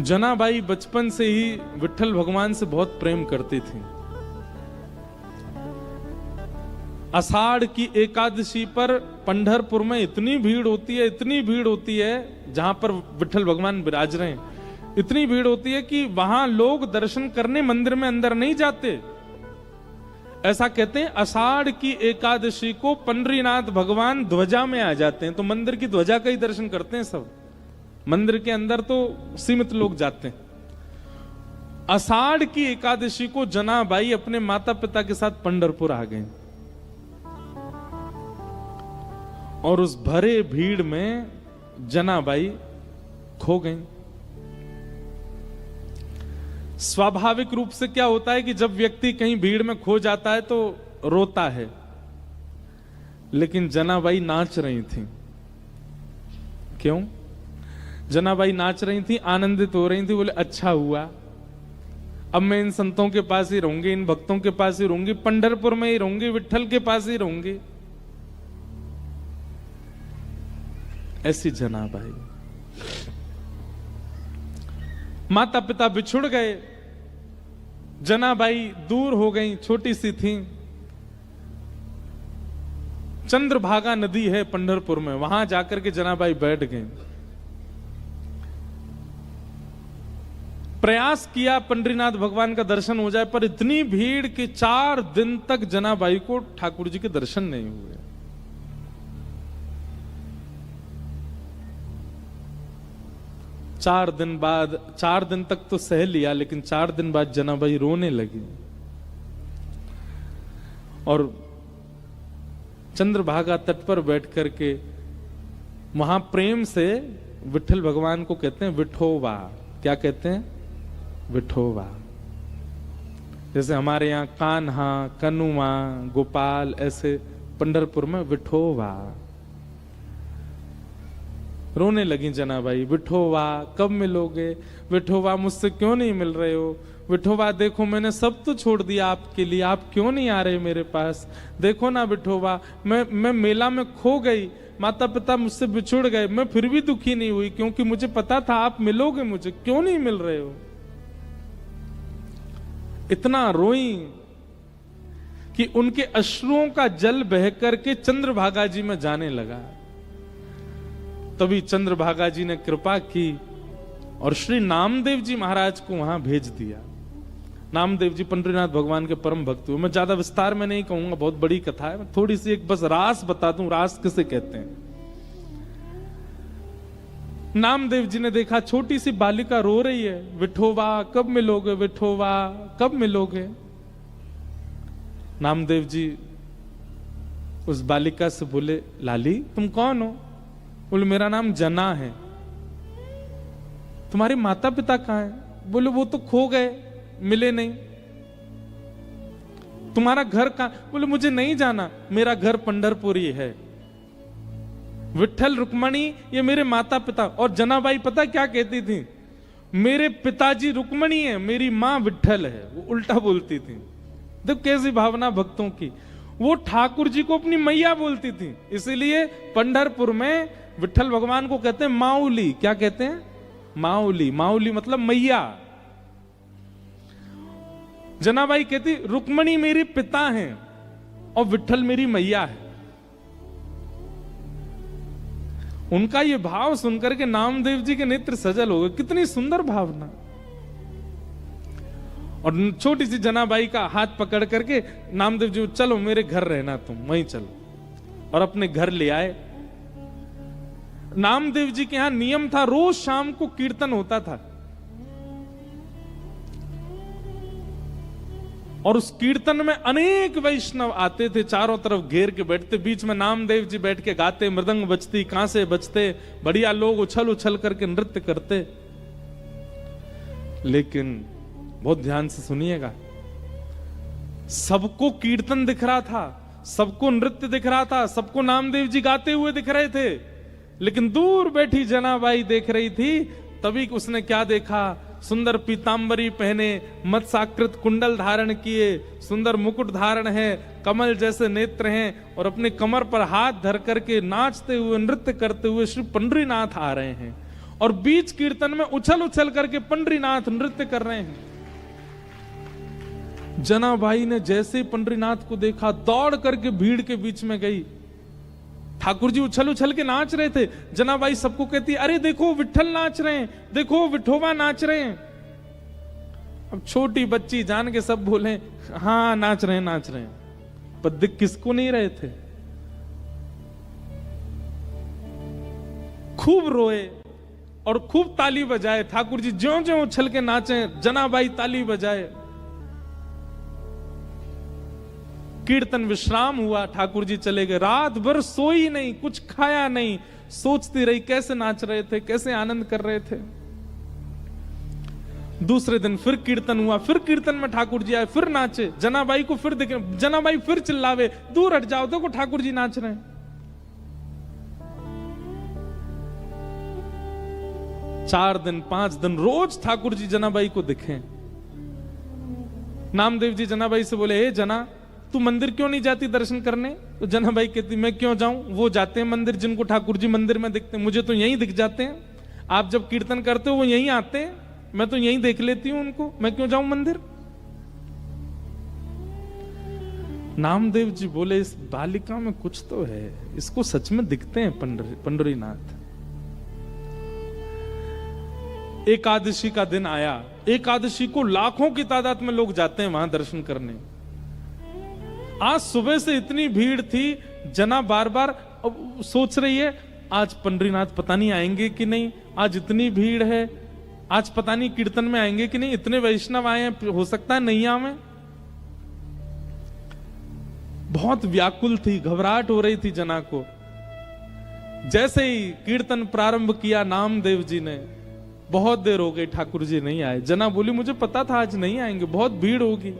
जनाबाई बचपन से ही विट्ठल भगवान से बहुत प्रेम करती थी। आषाढ़ की एकादशी पर पंढरपुर में इतनी भीड़ होती है, इतनी भीड़ होती है, जहां पर विट्ठल भगवान विराज रहे हैं, इतनी भीड़ होती है कि वहां लोग दर्शन करने मंदिर में अंदर नहीं जाते। ऐसा कहते हैं आषाढ़ की एकादशी को पंडरीनाथ भगवान ध्वजा में आ जाते हैं, तो मंदिर की ध्वजा का ही दर्शन करते हैं सब। मंदिर के अंदर तो सीमित लोग जाते हैं। आषाढ़ की एकादशी को जनाबाई अपने माता पिता के साथ पंढरपुर आ गए और उस भरे भीड़ में जनाबाई खो गई। स्वाभाविक रूप से क्या होता है कि जब व्यक्ति कहीं भीड़ में खो जाता है तो रोता है, लेकिन जनाबाई नाच रही थी। क्यों? जनाबाई नाच रही थी, आनंदित हो रही थी। बोले अच्छा हुआ, अब मैं इन संतों के पास ही रहूंगी, इन भक्तों के पास ही रहूंगी, पंढरपुर में ही रहूंगी, विट्ठल के पास ही रहूंगी। ऐसी जनाबाई। माता पिता बिछुड़ गए, जनाबाई दूर हो गई, छोटी सी थी। चंद्रभागा नदी है पंढरपुर में, वहां जाकर के जनाबाई बैठ गई। प्रयास किया पंडरीनाथ भगवान का दर्शन हो जाए, पर इतनी भीड़ कि 4 दिन तक जनाबाई को ठाकुर जी के दर्शन नहीं हुए। चार दिन तक तो सह लिया, लेकिन 4 दिन बाद जनाबाई रोने लगी और चंद्रभागा तट पर बैठ करके वहां प्रेम से विट्ठल भगवान को कहते हैं विठोवा। क्या कहते हैं? विठोवा। जैसे हमारे यहाँ कान्हा, कनुआ, गोपाल, ऐसे पंढरपुर में विठोवा। रोने लगी जनाबाई, विठोवा कब मिलोगे? विठोवा मुझसे क्यों नहीं मिल रहे हो? विठोवा देखो मैंने सब तो छोड़ दिया आपके लिए, आप क्यों नहीं आ रहे मेरे पास? देखो ना विठोवा, मैं मेला में खो गई, माता पिता मुझसे बिछुड़ गए, मैं फिर भी दुखी नहीं हुई, क्योंकि मुझे पता था आप मिलोगे मुझे, क्यों नहीं मिल रहे हो? इतना रोई कि उनके अश्रुओं का जल बह करके चंद्रभागा जी में जाने लगा। तभी चंद्रभागा जी ने कृपा की और श्री नामदेव जी महाराज को वहां भेज दिया। नामदेव जी पंडरीनाथ भगवान के परम भक्त हुए। मैं ज्यादा विस्तार में नहीं कहूंगा, बहुत बड़ी कथा है, थोड़ी सी एक बस रास बता दूं, रास किसे कहते हैं। नामदेव जी ने देखा छोटी सी बालिका रो रही है, विठोवा कब मिलोगे? विठोवा कब मिलोगे? नामदेव जी उस बालिका से बोले, लाली तुम कौन हो? बोले मेरा नाम जना है। तुम्हारे माता पिता कहाँ हैं? बोले वो तो खो गए, मिले नहीं। तुम्हारा घर कहाँ? बोले मुझे नहीं जाना, मेरा घर पंढरपुर ही है। विट्ठल रुक्मणी ये मेरे माता पिता। और जनाबाई पता क्या कहती थी? मेरे पिताजी रुक्मणी है, मेरी मां विट्ठल है। वो उल्टा बोलती थी। देखो कैसी भावना भक्तों की। वो ठाकुर जी को अपनी मैया बोलती थी। इसीलिए पंढरपुर में विट्ठल भगवान को कहते हैं माउली। क्या कहते हैं? माउली। माउली मतलब मैया। जनाबाई कहती रुक्मणी मेरी पिता हैं और विट्ठल मेरी मैया है। उनका ये भाव सुनकर के नामदेव जी के नेत्र सजल हो गए। कितनी सुंदर भावना। और छोटी सी जनाबाई का हाथ पकड़ करके नामदेव जी, चलो मेरे घर रहना, तुम वहीं चलो। और अपने घर ले आए। नामदेव जी के यहां नियम था, रोज शाम को कीर्तन होता था और उस कीर्तन में अनेक वैष्णव आते थे, चारों तरफ घेर के बैठते। बीच में नामदेव जी बैठ के गाते, मृदंग बजती, कांसे बजते, बढ़िया लोग उछल उछल करके नृत्य करते। लेकिन बहुत ध्यान से सुनिएगा, सबको कीर्तन दिख रहा था, सबको नृत्य दिख रहा था, सबको नामदेव जी गाते हुए दिख रहे थे, लेकिन दूर बैठी जनाबाई देख रही थी। तभी उसने क्या देखा? सुंदर पीतांबरी पहने, मत्स्याकृत कुंडल धारण किए, सुंदर मुकुट धारण है, कमल जैसे नेत्र हैं और अपने कमर पर हाथ धर करके नाचते हुए, नृत्य करते हुए श्री पंडरीनाथ आ रहे हैं। और बीच कीर्तन में उछल उछल करके पंडरीनाथ नृत्य कर रहे हैं। जनाबाई ने जैसे पंडरीनाथ को देखा, दौड़ करके भीड़ के बीच में गई। ठाकुर जी उछल उछल के नाच रहे थे। जनाबाई सबको कहती, अरे देखो विठल नाच रहे हैं, देखो विठोबा नाच रहे हैं। अब छोटी बच्ची जान के सब बोले, हाँ नाच रहे हैं, नाच रहे हैं, पर दिख किसको नहीं रहे थे। खूब रोए और खूब ताली बजाए। ठाकुर जी ज्यों ज्यों उछल के नाचे, जनाबाई ताली बजाए। कीर्तन विश्राम हुआ, ठाकुर जी चले गए। रात भर सोई नहीं, कुछ खाया नहीं, सोचती रही कैसे नाच रहे थे, कैसे आनंद कर रहे थे। दूसरे दिन फिर कीर्तन हुआ, फिर कीर्तन में ठाकुर जी आए, फिर नाचे। जनाबाई को फिर दिखे, जनाबाई फिर चिल्लावे, दूर हट जाओ, देखो ठाकुर जी नाच रहे हैं। 4 दिन 5 दिन रोज ठाकुर जी जनाबाई को दिखे। नामदेव जी जनाबाई से बोले, हे जना, तू मंदिर क्यों नहीं जाती दर्शन करने? तो जनाबाई कहती, मैं क्यों जाऊं, वो जाते हैं मंदिर, जिनको ठाकुर जी मंदिर में दिखते हैं, मुझे तो यहीं दिख जाते हैं। आप जब कीर्तन करते हो वो यहीं आते हैं, मैं तो यहीं देख लेती हूं उनको, मैं क्यों जाऊं मंदिर? नामदेव जी बोले, इस बालिका में कुछ तो है, इसको सच में दिखते हैं पंडरीनाथ। एकादशी का दिन आया। एकादशी को लाखों की तादाद में लोग जाते हैं वहां दर्शन करने। आज सुबह से इतनी भीड़ थी, जना बार बार सोच रही है, आज पंडरीनाथ पता नहीं आएंगे कि नहीं, आज इतनी भीड़ है, आज पता नहीं कीर्तन में आएंगे कि नहीं, इतने वैष्णव आए हैं, हो सकता है नहीं आवे। बहुत व्याकुल थी, घबराहट हो रही थी जना को। जैसे ही कीर्तन प्रारंभ किया नामदेव जी ने, बहुत देर हो गई ठाकुर जी नहीं आए। जना बोली, मुझे पता था आज नहीं आएंगे, बहुत भीड़ होगी।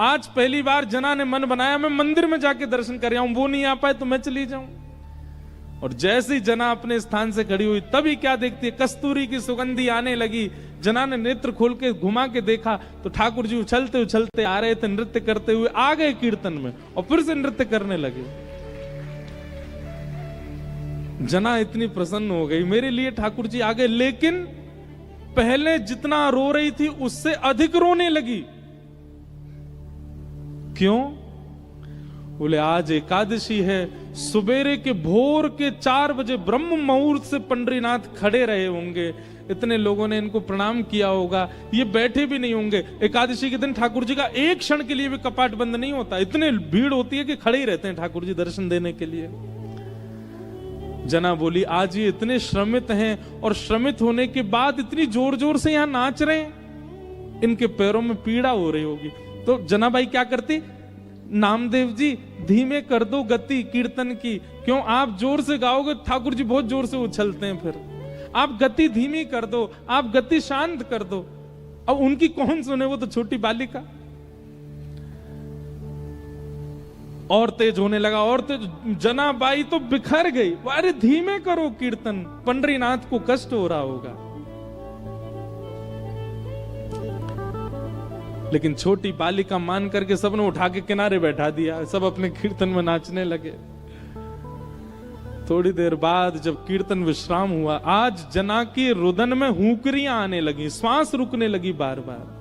आज पहली बार जना ने मन बनाया, मैं मंदिर में जाके दर्शन कर आऊं, वो नहीं आ पाए तो मैं चली जाऊं। और जैसे ही जना अपने स्थान से खड़ी हुई, तभी क्या देखती है, कस्तूरी की सुगंधी आने लगी। जना ने नेत्र खोल के घुमा के देखा तो ठाकुर जी उछलते उछलते आ रहे थे, नृत्य करते हुए आ गए कीर्तन में और फिर से नृत्य करने लगे। जना इतनी प्रसन्न हो गई, मेरे लिए ठाकुर जी आ गए। लेकिन पहले जितना रो रही थी उससे अधिक रोने लगी। क्यों? बोले, आज एकादशी है, सुबेरे के भोर के 4 बजे ब्रह्म मुहूर्त से पंडरीनाथ खड़े रहे होंगे, इतने लोगों ने इनको प्रणाम किया होगा, ये बैठे भी नहीं होंगे। एकादशी के दिन ठाकुर जी का एक क्षण के लिए भी कपाट बंद नहीं होता, इतने भीड़ होती है कि खड़े ही रहते हैं ठाकुर जी दर्शन देने के लिए। जना बोली, आज ये इतने श्रमित हैं और श्रमित होने के बाद इतनी जोर जोर से यहां नाच रहे हैं, इनके पैरों में पीड़ा हो रही होगी। तो जनाबाई क्या करती, नामदेव जी धीमे कर दो गति कीर्तन की, क्यों आप जोर से गाओगे ठाकुर जी बहुत जोर से उछलते हैं, फिर आप गति धीमी कर दो, आप गति शांत कर दो। अब उनकी कौन सुने, वो तो छोटी बालिका। और तेज होने लगा, और तेज। जनाबाई तो बिखर गई, अरे धीमे करो कीर्तन, पंडरीनाथ को कष्ट हो रहा होगा। लेकिन छोटी बालिका मान करके सबने उठा के किनारे बैठा दिया, सब अपने कीर्तन में नाचने लगे। थोड़ी देर बाद जब कीर्तन विश्राम हुआ, आज जना की रुदन में हुंकरियां आने लगी, श्वास रुकने लगी बार बार,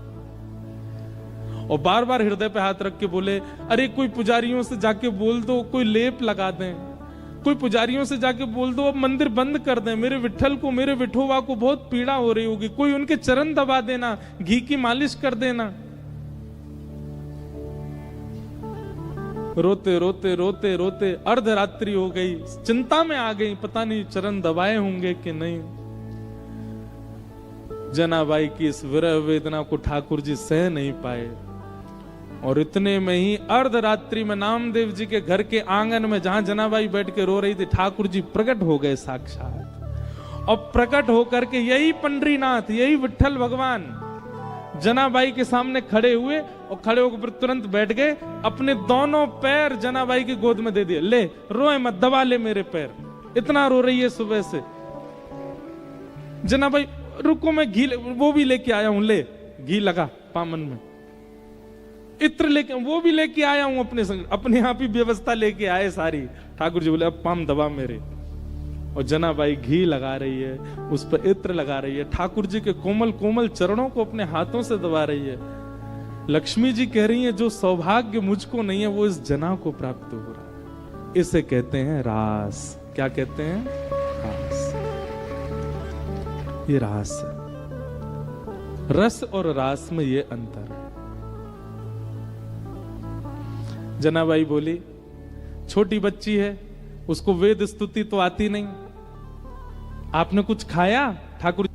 और बार बार हृदय पे हाथ रख के बोले, अरे कोई पुजारियों से जाके बोल दो कोई लेप लगा दें, कोई पुजारियों से जाके बोल दो अब मंदिर बंद कर दें, मेरे विठल को, मेरे विठोबा को बहुत पीड़ा हो रही होगी, कोई उनके चरण दबा देना, घी की मालिश कर देना। रोते रोते रोते रोते अर्धरात्रि हो गई, चिंता में आ गई, पता नहीं चरण दबाए होंगे कि नहीं। जनाबाई की इस विरह वेदना को ठाकुर जी सह नहीं पाए, और इतने में ही अर्धरात्रि में नामदेव जी के घर के आंगन में जहां जनाबाई बैठ के रो रही थी, ठाकुर जी प्रकट हो गए साक्षात। और प्रकट होकर के यही पंडरीनाथ, यही विठल भगवान जनाबाई के सामने खड़े हुए, और खड़े होकर फिर तुरंत बैठ गए, अपने दोनों पैर जनाबाई की गोद में दे दिए, ले रोए मत, दबा ले मेरे पैर, इतना रो रही है सुबह से। जनाबाई, रुको मैं घी वो भी लेके आया हूं, ले घी लगा पामन में, इत्र लेके वो भी लेके आया हूं अपने संग, अपने आप ही व्यवस्था लेके आए सारी। ठाकुर जी बोले, अब पाम दबा मेरे। और जनाबाई घी लगा रही है, उस पर इत्र लगा रही है, ठाकुर जी के कोमल कोमल चरणों को अपने हाथों से दबा रही है। लक्ष्मी जी कह रही है जो सौभाग्य मुझको नहीं है वो इस जना को प्राप्त हो रहा है। इसे कहते हैं रास। क्या कहते हैं? रास। ये रास है। रस और रास में ये अंतर है। जनाबाई बोली छोटी बच्ची है, उसको वेद स्तुति तो आती नहीं। आपने कुछ खाया? ठाकुर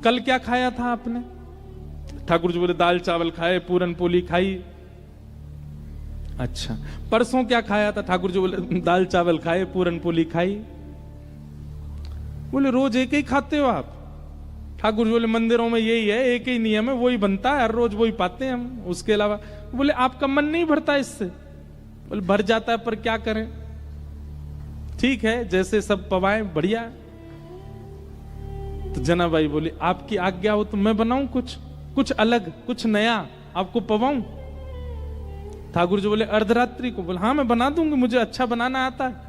कल क्या खाया था आपने? ठाकुर जी बोले दाल चावल खाए, पूरन पोली खाई। अच्छा, परसों क्या खाया था? ठाकुर जी बोले दाल चावल खाए, पूरन पोली खाई। बोले रोज एक ही खाते हो आप? ठाकुर जी बोले मंदिरों में यही है, एक ही नियम है, वही बनता है, हर रोज वही पाते हैं हम, उसके अलावा। बोले आपका मन नहीं भरता इससे? बोले भर जाता है, पर क्या करें, ठीक है जैसे सब पवाएं, बढ़िया। तो जनाबाई बोली आपकी आज्ञा हो तो मैं बनाऊं कुछ अलग, कुछ नया आपको पवाऊं। ठाकुर जी बोले अर्धरात्रि को? बोले हाँ मैं बना दूंगी, मुझे अच्छा बनाना आता है।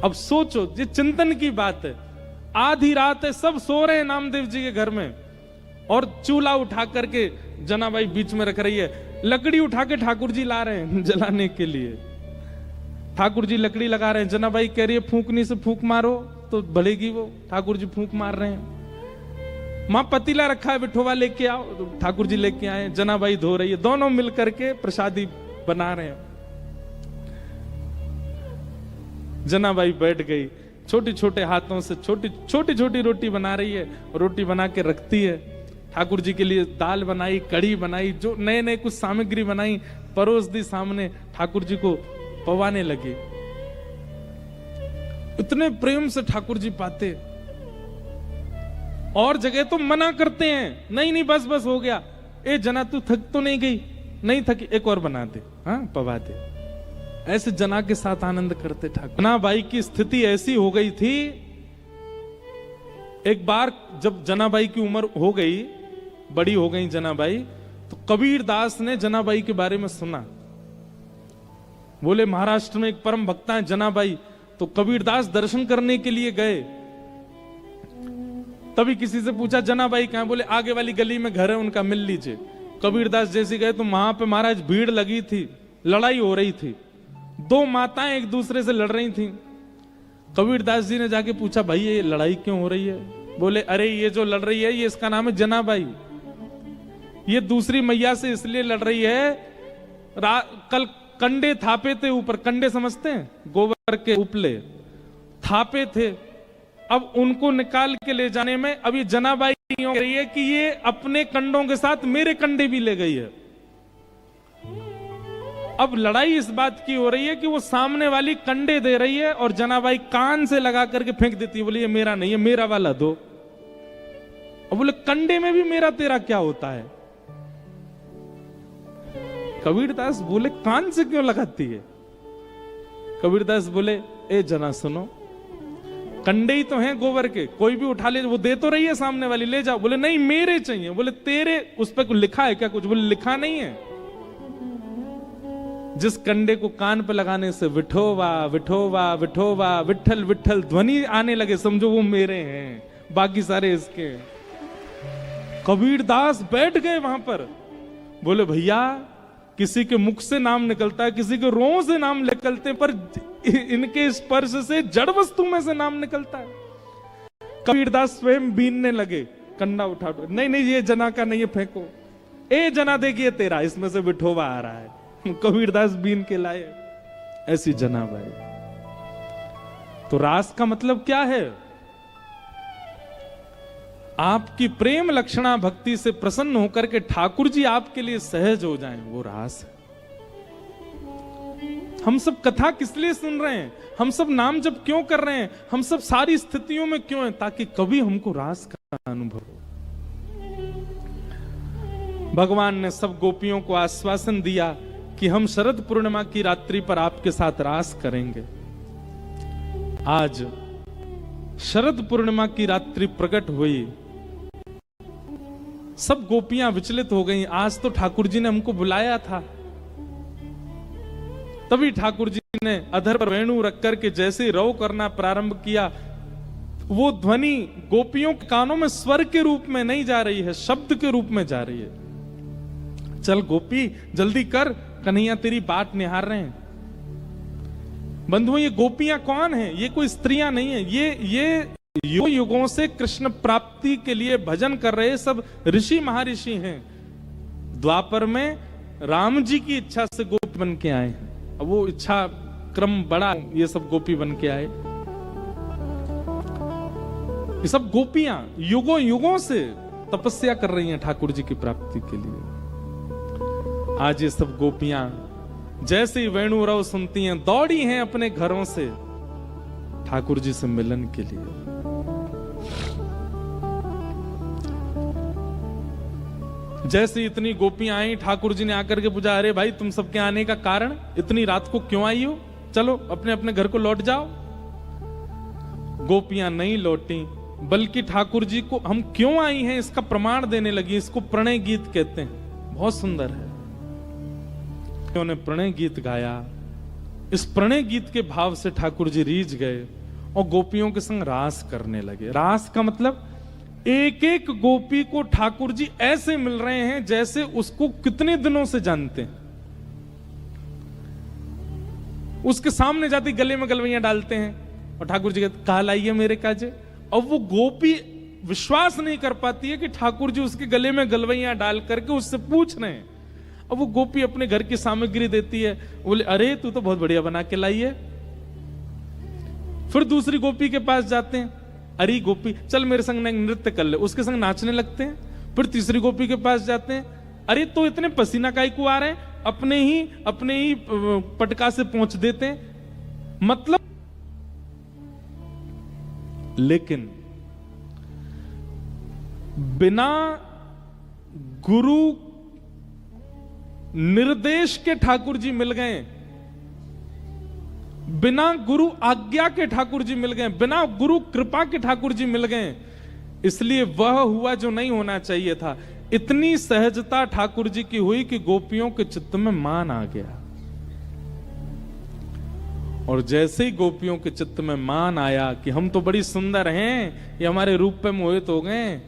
अब सोचो, ये चिंतन की बात है। आधी रात है, सब सो रहे हैं नामदेव जी के घर में, और चूल्हा उठा करके जनाबाई बीच में रख रही है। लकड़ी उठा के ठाकुर जी ला रहे हैं जलाने के लिए। ठाकुर जी लकड़ी लगा रहे हैं, जनाबाई कह रही है फूंकनी से फूंक मारो तो भलेगी वो। ठाकुर जी फूंक मार रहे हैं। मां पतीला रखा है, बिठोवा लेके आओ, तो ठाकुर जी लेके आए। जनाबाई धो रही है, दोनों मिलकर के प्रसादी बना रहे हैं। जनाबाई बैठ गई, छोटी छोटे हाथों से छोटी छोटी रोटी बना रही है, रोटी बना के रखती है। ठाकुर जी के लिए दाल बनाई, कढ़ी बनाई, जो नए नए कुछ सामग्री बनाई, परोस दी सामने। ठाकुर जी को पवाने लगे। इतने प्रेम से ठाकुर जी पाते। और जगह तो मना करते हैं, नहीं नहीं बस बस हो गया। ए जना तू थक तो नहीं गई? नहीं थकी, एक और बना दे, हाँ पवा दे। ऐसे जना के साथ आनंद करते ठाकुर। जनाबाई की स्थिति ऐसी हो गई थी, एक बार जब जनाबाई की उम्र हो गई, बड़ी हो गई जनाबाई, तो कबीर दास ने जनाबाई के बारे में सुना। बोले महाराष्ट्र में एक परम भक्ता है जनाबाई। तो कबीर दास दर्शन करने के लिए गए। तभी किसी से पूछा जनाबाई कहां? बोले आगे वाली गली में घर है उनका, मिल लीजिए। कबीर दास जैसे गए तो वहां पे महाराज भीड़ लगी थी, लड़ाई हो रही थी। दो माताएं एक दूसरे से लड़ रही थी। कबीर दास जी ने जाके पूछा भाई ये लड़ाई क्यों हो रही है? बोले अरे ये जो लड़ रही है ये इसका नाम है जनाबाई। ये दूसरी मैया से इसलिए लड़ रही है, कल कंडे थापे थे ऊपर, कंडे समझते हैं, गोबर के उपले थापे थे। अब उनको निकाल के ले जाने में अभी जनाबाई कह रही है कि ये अपने कंडों के साथ मेरे कंडे भी ले गई है। अब लड़ाई इस बात की हो रही है कि वो सामने वाली कंडे दे रही है और जनाबाई कान से लगा करके फेंक देती है। बोले ये मेरा नहीं है, मेरा वाला दो। और बोले कंडे में भी मेरा तेरा क्या होता है? कबीरदास बोले कान से क्यों लगाती है? कबीरदास बोले ए जना सुनो, कंडे ही तो हैं गोबर के, कोई भी उठा ले, वो दे तो रही है सामने वाली, ले जाओ। बोले नहीं मेरे चाहिए। बोले तेरे उस पर कुछ लिखा है क्या? कुछ? बोले लिखा नहीं है। जिस कंडे को कान पे लगाने से विठोवा विठोवा विठोवा विठल विठल ध्वनि आने लगे, समझो वो मेरे हैं, बाकी सारे इसके। कबीरदास बैठ गए वहां पर। बोले भैया किसी के मुख से नाम निकलता है, किसी के रों से नाम निकलते, पर इनके स्पर्श से जड़ वस्तु में से नाम निकलता है। कबीरदास स्वयं बीनने लगे, कंडा उठा, नहीं नहीं ये जना का नहीं है, फेंको। ए जना देखिए तेरा, इसमें से विठोवा आ रहा है। कबीरदास बीन के लाए। ऐसी जनाबाई। तो रास का मतलब क्या है? आपकी प्रेम लक्षणा भक्ति से प्रसन्न होकर के ठाकुर जी आपके लिए सहज हो जाएं, वो रास है। हम सब कथा किस लिए सुन रहे हैं? हम सब नाम जप क्यों कर रहे हैं? हम सब सारी स्थितियों में क्यों हैं? ताकि कभी हमको रास का अनुभव हो। भगवान ने सब गोपियों को आश्वासन दिया कि हम शरद पूर्णिमा की रात्रि पर आपके साथ रास करेंगे। आज शरद पूर्णिमा की रात्रि प्रकट हुई, सब गोपियां विचलित हो गईं। आज तो ठाकुर जी ने हमको बुलाया था, तभी ठाकुर जी ने अधर पर वेणु रख करके जैसे रव करना प्रारंभ किया, वो ध्वनि गोपियों के कानों में स्वर के रूप में नहीं जा रही है, शब्द के रूप में जा रही है। चल गोपी जल्दी कर, कन्हैया तेरी बाट निहार रहे हैं। बंधुओं, ये गोपियां कौन हैं? ये कोई स्त्रियां नहीं है, ये युगों से कृष्ण प्राप्ति के लिए भजन कर रहे सब ऋषि महर्षि हैं। द्वापर में राम जी की इच्छा से गोपी बन के आए हैं, अब वो इच्छा क्रम बड़ा, ये सब गोपी बन के आए। ये सब गोपियां युगों युगों से तपस्या कर रही हैं ठाकुर जी की प्राप्ति के लिए। आज ये सब गोपियां जैसे ही वेणु रव सुनती हैं, दौड़ी हैं अपने घरों से ठाकुर जी से मिलन के लिए। जैसे इतनी गोपियां आई, ठाकुर जी ने आकर के पूछा, अरे भाई तुम सबके आने का कारण, इतनी रात को क्यों आई हो? चलो अपने अपने घर को लौट जाओ। गोपियां नहीं लौटी, बल्कि ठाकुर जी को हम क्यों आई हैं इसका प्रमाण देने लगी। इसको प्रणय गीत कहते हैं, बहुत सुंदर है। उन्होंने प्रणय गीत गाया। इस प्रणय गीत के भाव से ठाकुर जी रीझ गए और गोपियों के संग रास करने लगे। रास का मतलब एक एक गोपी को ठाकुर जी ऐसे मिल रहे हैं जैसे उसको कितने दिनों से जानते हैं। उसके सामने जाती गले में गलवैयां डालते हैं और ठाकुर जी कहते कहा लाइए मेरे काजे। और वो गोपी विश्वास नहीं कर पाती है कि ठाकुर जी उसके गले में गलवैयां डाल करके उससे पूछ रहे हैं। अब वो गोपी अपने घर की सामग्री देती है, बोले अरे तू तो बहुत बढ़िया बना के लाई है। फिर दूसरी गोपी के पास जाते हैं, अरे गोपी चल मेरे संग नृत्य कर ले, उसके संग नाचने लगते हैं। फिर तीसरी गोपी के पास जाते हैं, अरे तो इतने पसीना काहे को आ रहे हैं, अपने ही पटका से पहुंच देते हैं। मतलब लेकिन बिना गुरु निर्देश के ठाकुर जी मिल गए, बिना गुरु आज्ञा के ठाकुर जी मिल गए, बिना गुरु कृपा के ठाकुर जी मिल गए। इसलिए वह हुआ जो नहीं होना चाहिए था। इतनी सहजता ठाकुर जी की हुई कि गोपियों के चित्त में मान आ गया। और जैसे ही गोपियों के चित्त में मान आया कि हम तो बड़ी सुंदर हैं, ये हमारे रूप पे मोहित हो गए,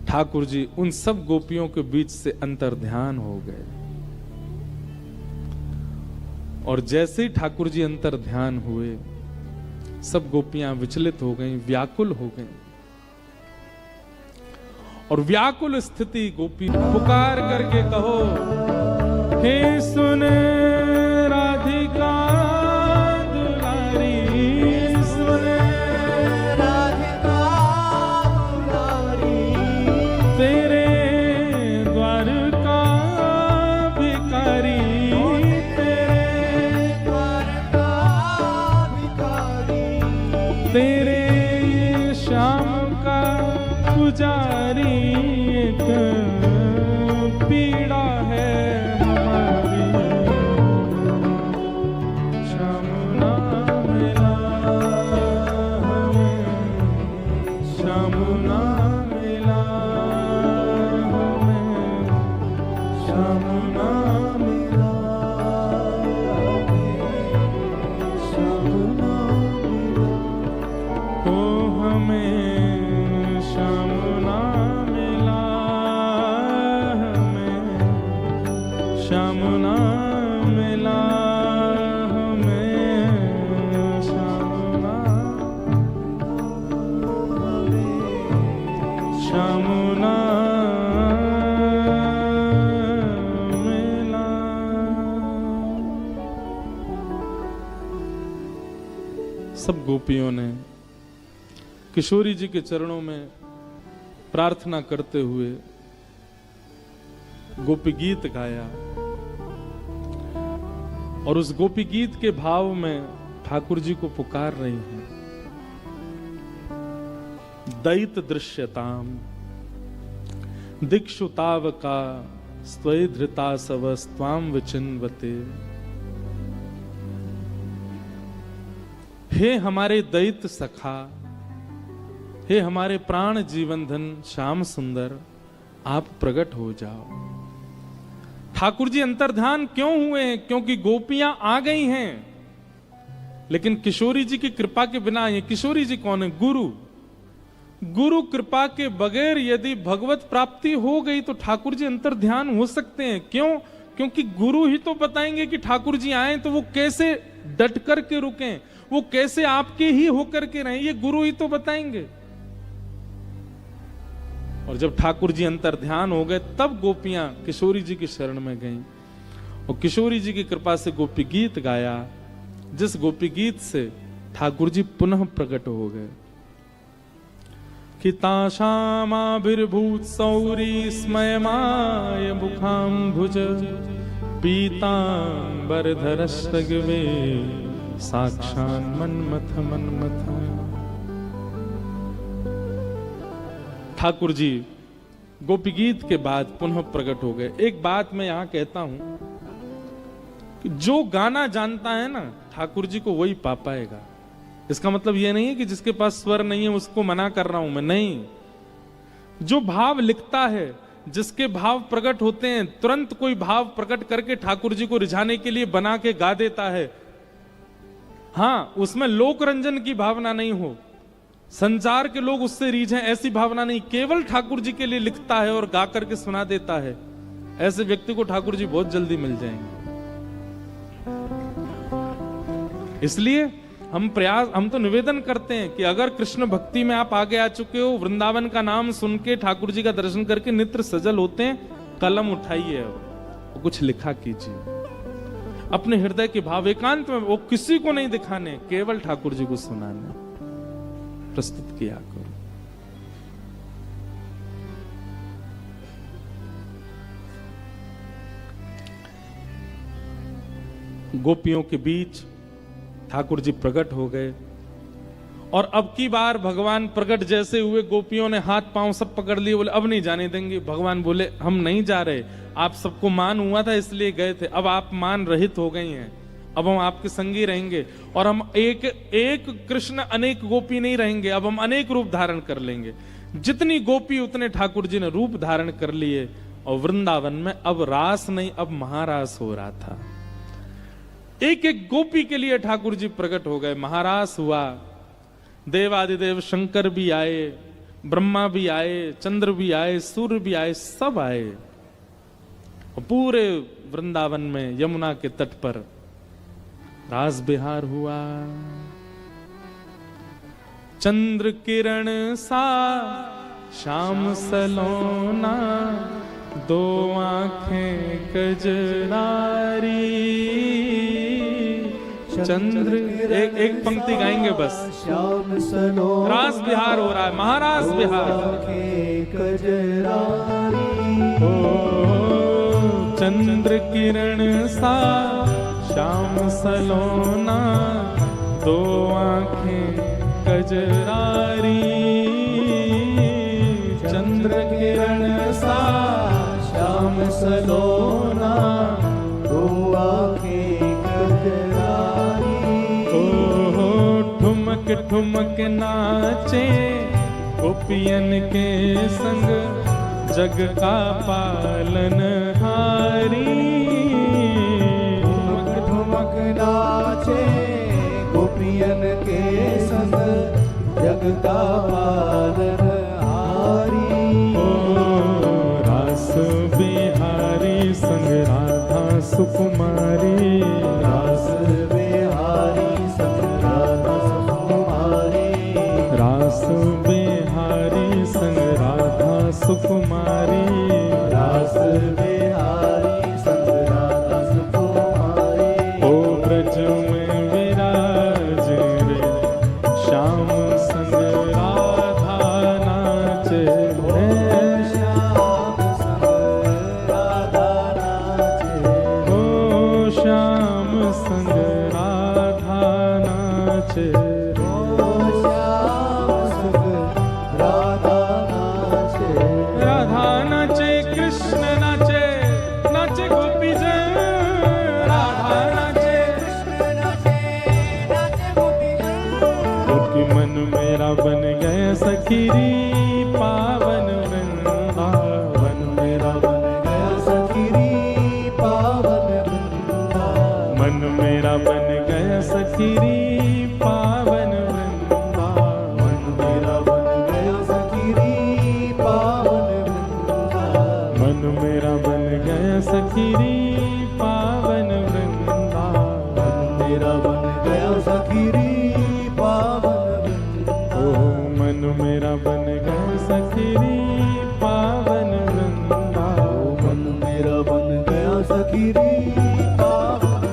ठाकुर जी उन सब गोपियों के बीच से अंतर ध्यान हो गए। और जैसे ही ठाकुर जी अंतर ध्यान हुए, सब गोपियां विचलित हो गईं, व्याकुल हो गईं। और व्याकुल स्थिति गोपी पुकार करके कहो, हे सुन राधिका दुलारी, सुन राधिका दुलारी, तेरे द्वार का भिखारी, तेरे द्वार का भिखारी, तेरे श्याम का पुजारी, एक पीड़ा है हमारी, श्याम ना मिला हमें, श्याम ना मिला हमें, श्याम ना मिला हमें, श्याम ना मिला हो हमें, श्याम ना मिला हमें, श्याम ना मिला हमें, श्याम ना श्याम ना मिला। सब गोपियों ने किशोरी जी के चरणों में प्रार्थना करते हुए गोपी गीत गाया। और उस गोपी गीत के भाव में ठाकुर जी को पुकार रही हैं, दैत दृश्यताम दिक्षु तावका स्वै धृता सवस्त्वाम विचिन्वते। हे हमारे दैत सखा, हे हमारे प्राण जीवन धन श्याम सुंदर, आप प्रकट हो जाओ। ठाकुर जी अंतर्ध्यान क्यों हुए हैं? क्योंकि गोपियां आ गई हैं। लेकिन किशोरी जी की कृपा के बिना, ये किशोरी जी कौन है? गुरु। गुरु कृपा के बगैर यदि भगवत प्राप्ति हो गई तो ठाकुर जी अंतर्ध्यान हो सकते हैं। क्यों? क्योंकि गुरु ही तो बताएंगे कि ठाकुर जी आए तो वो कैसे डट कर के रुकें, वो कैसे आपके ही होकर के रहें, ये गुरु ही तो बताएंगे। और जब ठाकुर जी अंतर्ध्यान हो गए तब गोपियां किशोरी जी की शरण में गईं और किशोरी जी की कृपा से गोपी गीत गाया, जिस गोपी गीत से ठाकुर जी पुनः प्रकट हो गए। कि ताशामाभिर्भूत सौरी स्मयमाय मुखाम्भुज पीतांबरधरस्तगवे साक्षान मन्मथ मन्मथ। ठाकुर जी गोपी गीत के बाद पुनः प्रकट हो गए। एक बात मैं यहां कहता हूं कि जो गाना जानता है ना ठाकुर जी को वही पा पाएगा। इसका मतलब यह नहीं है कि जिसके पास स्वर नहीं है उसको मना कर रहा हूं मैं, नहीं। जो भाव लिखता है, जिसके भाव प्रकट होते हैं, तुरंत कोई भाव प्रकट करके ठाकुर जी को रिझाने के लिए बना के गा देता है। हां, उसमें लोक रंजन की भावना नहीं हो, संसार के लोग उससे रीझें, ऐसी भावना नहीं, केवल ठाकुर जी के लिए लिखता है और गा करके सुना देता है। ऐसे व्यक्ति को ठाकुर जी बहुत जल्दी मिल जाएंगे। इसलिए हम तो निवेदन करते हैं कि अगर कृष्ण भक्ति में आप आगे आ चुके हो, वृंदावन का नाम सुन के ठाकुर जी का दर्शन करके नेत्र सजल होते हैं, कलम उठाइए और कुछ लिखा कीजिए। अपने हृदय के भाव एकांत में, वो किसी को नहीं दिखाने, केवल ठाकुर जी को सुनाने, प्रस्तुत किया करो। गोपियों के बीच ठाकुर जी प्रकट हो गए और अब की बार भगवान प्रकट जैसे हुए, गोपियों ने हाथ पांव सब पकड़ लिए, बोले अब नहीं जाने देंगे। भगवान बोले हम नहीं जा रहे, आप सबको मान हुआ था इसलिए गए थे, अब आप मान रहित हो गई हैं, अब हम आपके संगी रहेंगे और हम एक कृष्ण अनेक गोपी नहीं रहेंगे, अब हम अनेक रूप धारण कर लेंगे। जितनी गोपी उतने ठाकुर जी ने रूप धारण कर लिए और वृंदावन में अब रास नहीं, अब महारास हो रहा था। एक एक गोपी के लिए ठाकुर जी प्रकट हो गए, महारास हुआ। देवादिदेव शंकर भी आए, ब्रह्मा भी आए, चंद्र भी आए, सूर्य भी आए, सब आए। और पूरे वृंदावन में यमुना के तट पर रास बिहार हुआ। चंद्र किरण सा श्याम सलोना, दो आंखें कजरारी। चंद्र एक पंक्ति गाएंगे बस। श्याम सलोना, रास बिहार हो रहा है, महारास बिहार। ओ चंद्र किरण सा श्याम सलोना, दो आंखें कजरारी। चंद्र किरण सा श्याम सलोना, दो आंखें कजरारी। ओ ठुमक ठुमक नाचे गोपियन के संग, जग का पालन हारी। ठुमक ठुमक नाचे गोपियन के संग, जग का पालन हारी। ओ रास बिहारी संग राधा सुकुमारी। रास बिहारी संग राधा सुकुमारी। रास बिहारी संग राधा सुकुमारी। रास बिहारी संग राधा सुकुमारी। ओ ब्रज में विराज रे, श्याम संग राधा नाचे रे। श्याम संग राधा नाचे। ओ श्याम संग राधा नाचे। ओ श्याम संग राधा नाचे। राधा नाचे, कृष्ण नाचे, नाचे गोपी जन। राधा नाचे, कृष्ण नाचे, नाचे गोपी जन। क्योंकि मन मेरा बन गया सखीरी, पावन वृंदावन मेरा बन गया सखीरी, मेरा बन गया सखीरी पावन ओ मन मेरा बन गया सखीरी पावन वृंदावन। मन मेरा बन गया सखीरी पावन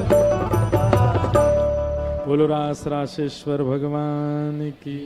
बोलो रास राशेश्वर भगवान की।